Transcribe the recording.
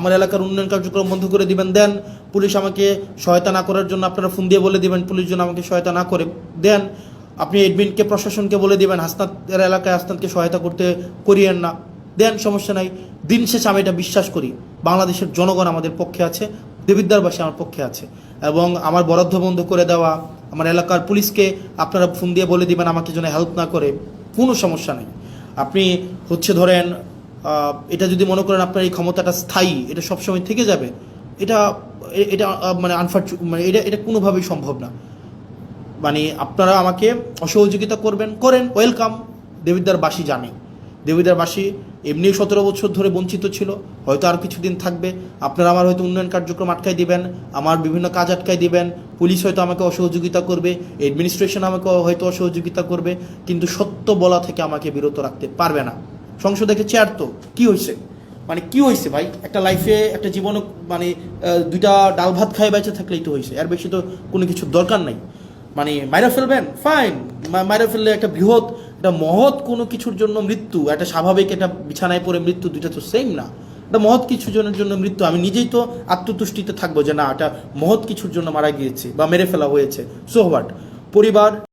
আমার এলাকার উন্নয়ন কার্যক্রম বন্ধ করে দিবেন, দেন। পুলিশ আমাকে সহায়তা না করার জন্য আপনারা ফোন দিয়ে বলে দিবেন পুলিশ যেন আমাকে সহায়তা না করে, দেন। আপনি এডমিনকে প্রশাসনকে বলে দিবেন হাসনাতের এলাকায় হাসনাতকে সহায়তা করতে করিয়েন না, দেন, সমস্যা নাই। দিন শেষে আমি এটা বিশ্বাস করি বাংলাদেশের জনগণ আমাদের পক্ষে আছে, দেবিদ্বারবাসী আমার পক্ষে আছে, এবং আমার বরাদ্দ বন্ধ করে দেওয়া, আমার এলাকার পুলিশকে আপনারা ফোন দিয়ে বলে দিবেন আমাকে যেন হেল্প না করে, কোনো সমস্যা নেই। আপনি ধরেন এটা যদি মনে করেন আপনার এই ক্ষমতাটা স্থায়ী, এটা সবসময় থেকে যাবে, এটা এটা মানে মানে এটা কোনোভাবেই সম্ভব না। মানে আপনারা আমাকে অসহযোগিতা করেন, ওয়েলকাম। দেবিদ্বারবাসী জানে, দেবিদ্বারবাসী এমনি 17 বছর ধরে বঞ্চিত ছিল, হয়তো আর কিছুদিন থাকবে। আপনারা আমার হয়তো উন্নয়ন কার্যক্রম আটকাই দিবেন, আমার বিভিন্ন কাজ আটকাই দিবেন, পুলিশ হয়তো আমাকে অসহযোগিতা করবে, অ্যাডমিনিস্ট্রেশন আমাকে হয়তো অসহযোগিতা করবে, কিন্তু সত্য বলা থেকে আমাকে বিরত রাখতে পারবে না। সংসদে চেয়ার তো কি হয়েছে, মানে কি হয়েছে ভাই? একটা লাইফে একটা জীবনে মানে দুইটা ডাল ভাত খাই বেঁচে থাকলেই তো হয়েছে, এর বেশি তো কোনো কিছুর দরকার নাই। মানে মাইরা ফেলবেন, ফাইন, মাইরা ফেললে একটা বৃহৎ একটা মহৎ কোনো কিছুর জন্য মৃত্যু, একটা স্বাভাবিক একটা বিছানায় পড়ে মৃত্যু, দুইটা তো সেম না। একটা মহৎ কিছু জনের জন্য মৃত্যু, আমি নিজেই তো আত্মতুষ্টিতে থাকবো যে না, এটা মহৎ কিছুর জন্য মারা গিয়েছে বা মেরে ফেলা হয়েছে, সো হোয়াট। পরিবার